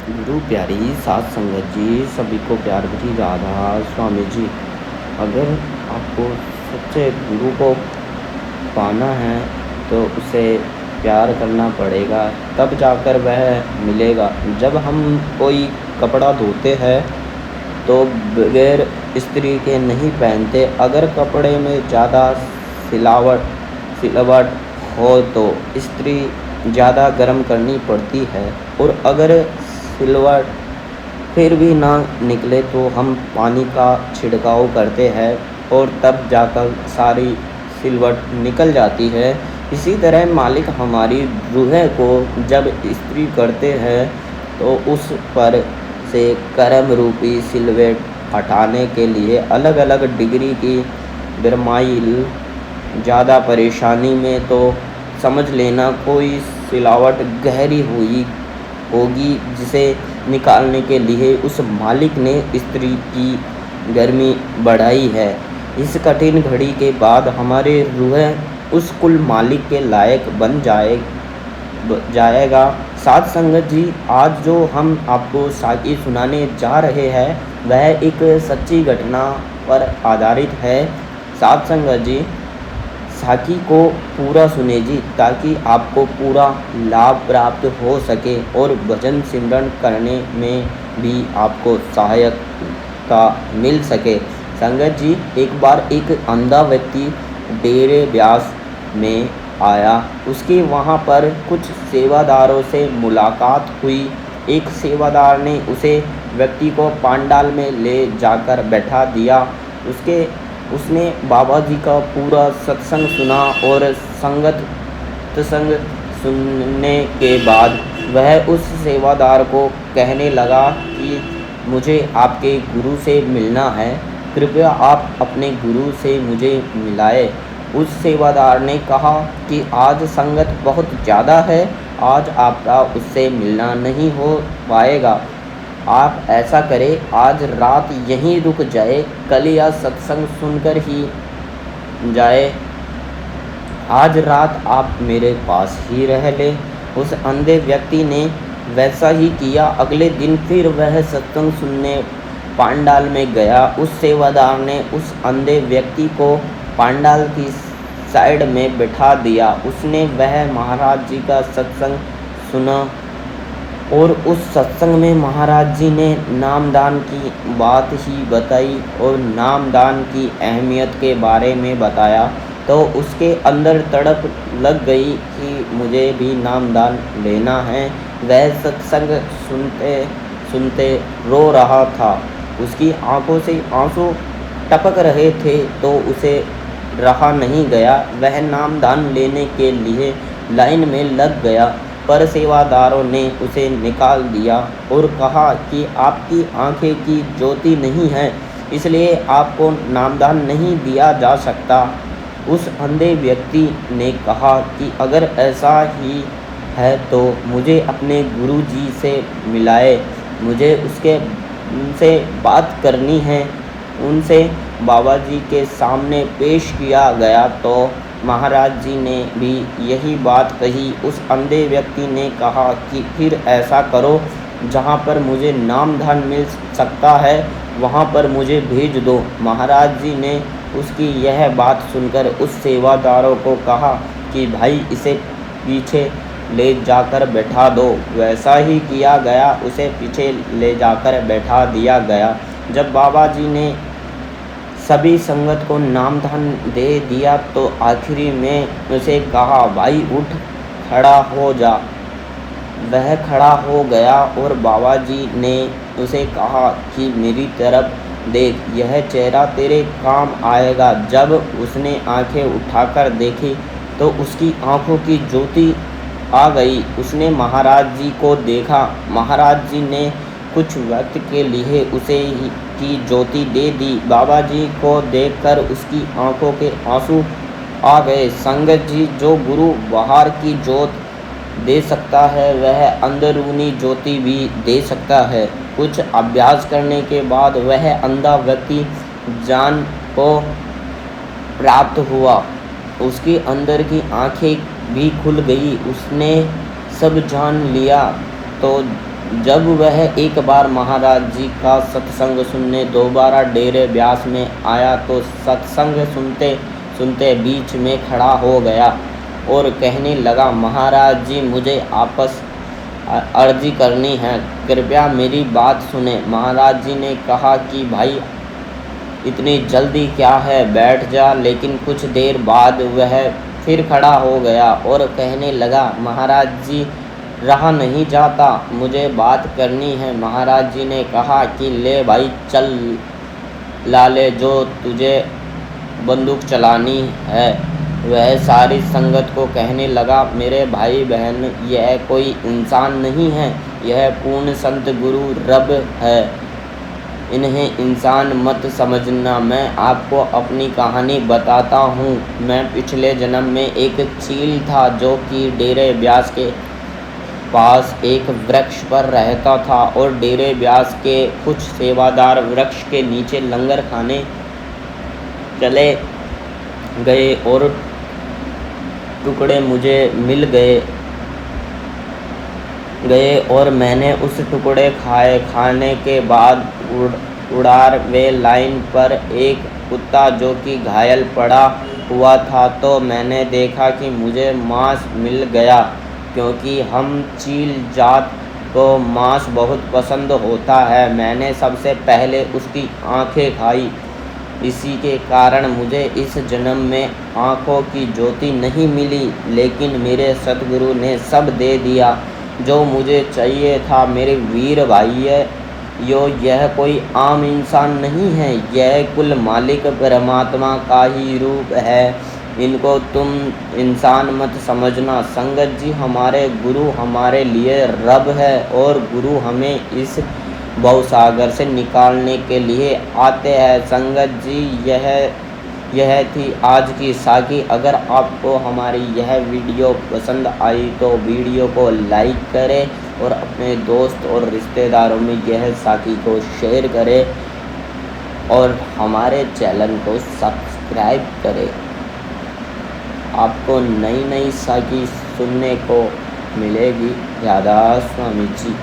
गुरु प्यारी साध संगत जी, सभी को प्यार भरी राधा। स्वामी जी, अगर आपको सच्चे गुरु को पाना है तो उसे प्यार करना पड़ेगा, तब जाकर वह मिलेगा। जब हम कोई कपड़ा धोते हैं तो बगैर इस्त्री के नहीं पहनते। अगर कपड़े में ज़्यादा सिलावट हो तो इस्त्री ज़्यादा गर्म करनी पड़ती है, और अगर सिलवट फिर भी ना निकले तो हम पानी का छिड़काव करते हैं और तब जाकर सारी सिलवट निकल जाती है। इसी तरह मालिक हमारी रूह को जब इस्त्री करते हैं तो उस पर से कर्म रूपी सिलवट हटाने के लिए अलग अलग डिग्री की गरमाइल। ज़्यादा परेशानी में तो समझ लेना कोई सिलावट गहरी हुई होगी, जिसे निकालने के लिए उस मालिक ने स्त्री की गर्मी बढ़ाई है। इस कठिन घड़ी के बाद हमारे रूह उस कुल मालिक के लायक बन जाएगा। साध संगत जी, आज जो हम आपको साकी सुनाने जा रहे हैं वह एक सच्ची घटना पर आधारित है। साध संगत जी, साकी को पूरा सुने जी, ताकि आपको पूरा लाभ प्राप्त हो सके और भजन सिमरन करने में भी आपको सहायता मिल सके। संगत जी, एक बार एक अंधा व्यक्ति डेरे ब्यास में आया। उसके वहाँ पर कुछ सेवादारों से मुलाकात हुई। एक सेवादार ने उसे व्यक्ति को पांडाल में ले जाकर बैठा दिया। उसने बाबा जी का पूरा सत्संग सुना, और सत्संग सुनने के बाद वह उस सेवादार को कहने लगा कि मुझे आपके गुरु से मिलना है, कृपया आप अपने गुरु से मुझे मिलाए। उस सेवादार ने कहा कि आज संगत बहुत ज़्यादा है, आज आपका उससे मिलना नहीं हो पाएगा। आप ऐसा करें, आज रात यहीं रुक जाए, कल या सत्संग सुनकर ही जाए। आज रात आप मेरे पास ही रह लें। उस अंधे व्यक्ति ने वैसा ही किया। अगले दिन फिर वह सत्संग सुनने पांडाल में गया। उस सेवादार ने उस अंधे व्यक्ति को पांडाल की साइड में बैठा दिया। उसने वह महाराज जी का सत्संग सुना, और उस सत्संग में महाराज जी ने नामदान की बात ही बताई और नामदान की अहमियत के बारे में बताया। तो उसके अंदर तड़प लग गई कि मुझे भी नामदान लेना है। वह सत्संग सुनते सुनते रो रहा था। उसकी आंखों से आंसू टपक रहे थे, तो उसे रहा नहीं गया। वह नामदान लेने के लिए लाइन में लग गया, पर सेवादारों ने उसे निकाल दिया और कहा कि आपकी आंखें की ज्योति नहीं है, इसलिए आपको नामदान नहीं दिया जा सकता। उस अंधे व्यक्ति ने कहा कि अगर ऐसा ही है तो मुझे अपने गुरु जी से मिलाए, मुझे उनसे बात करनी है। उनसे बाबा जी के सामने पेश किया गया तो महाराज जी ने भी यही बात कही। उस अंधे व्यक्ति ने कहा कि फिर ऐसा करो, जहाँ पर मुझे नामदान मिल सकता है वहाँ पर मुझे भेज दो। महाराज जी ने उसकी यह बात सुनकर उस सेवादारों को कहा कि भाई इसे पीछे ले जाकर बैठा दो। वैसा ही किया गया, उसे पीछे ले जाकर बैठा दिया गया। जब बाबा जी ने सभी संगत को नामदान दे दिया तो आखिरी में उसे कहा, भाई उठ, खड़ा हो जा। वह खड़ा हो गया और बाबा जी ने उसे कहा कि मेरी तरफ देख, यह चेहरा तेरे काम आएगा। जब उसने आंखें उठाकर देखी तो उसकी आंखों की ज्योति आ गई। उसने महाराज जी को देखा। महाराज जी ने कुछ वक्त के लिए उसे की ज्योति दे दी। बाबा जी को देखकर उसकी आंखों के आंसू आ गए। संगत जी, जो गुरु बाहर की ज्योत दे सकता है वह अंदरूनी ज्योति भी दे सकता है। कुछ अभ्यास करने के बाद वह अंधा व्यक्ति ज्ञान को प्राप्त हुआ। उसके अंदर की आंखें भी खुल गई। उसने सब जान लिया। तो जब वह एक बार महाराज जी का सत्संग सुनने दोबारा डेरे ब्यास में आया तो सत्संग सुनते सुनते बीच में खड़ा हो गया और कहने लगा, महाराज जी मुझे आपस अर्जी करनी है, कृपया मेरी बात सुने। महाराज जी ने कहा कि भाई इतनी जल्दी क्या है, बैठ जा। लेकिन कुछ देर बाद वह फिर खड़ा हो गया और कहने लगा, महाराज जी रहा नहीं जाता, मुझे बात करनी है। महाराज जी ने कहा कि ले भाई चल लाले, जो तुझे बंदूक चलानी है। वह सारी संगत को कहने लगा, मेरे भाई बहन यह कोई इंसान नहीं है, यह पूर्ण संत गुरु रब है, इन्हें इंसान मत समझना। मैं आपको अपनी कहानी बताता हूँ। मैं पिछले जन्म में एक चील था जो कि डेरे ब्यास के पास एक वृक्ष पर रहता था और डेरे ब्यास के कुछ सेवादार वृक्ष के नीचे लंगर खाने चले गए और टुकड़े मुझे मिल गए और मैंने उस टुकड़े खाने के बाद उड़ार वे लाइन पर एक कुत्ता जो कि घायल पड़ा हुआ था, तो मैंने देखा कि मुझे मांस मिल गया, क्योंकि हम चील जात को मांस बहुत पसंद होता है। मैंने सबसे पहले उसकी आंखें खाई, इसी के कारण मुझे इस जन्म में आँखों की ज्योति नहीं मिली, लेकिन मेरे सतगुरु ने सब दे दिया जो मुझे चाहिए था। मेरे वीर भाई यह कोई आम इंसान नहीं है, यह कुल मालिक परमात्मा का ही रूप है, इनको तुम इंसान मत समझना। संगत जी हमारे गुरु हमारे लिए रब है और गुरु हमें इस भवसागर से निकालने के लिए आते हैं। संगत जी यह थी आज की साखी। अगर आपको हमारी यह वीडियो पसंद आई तो वीडियो को लाइक करें और अपने दोस्त और रिश्तेदारों में यह साखी को शेयर करें और हमारे चैनल को सब्सक्राइब करें। आपको नई नई साखी सुनने को मिलेगी। राधा स्वामी जी।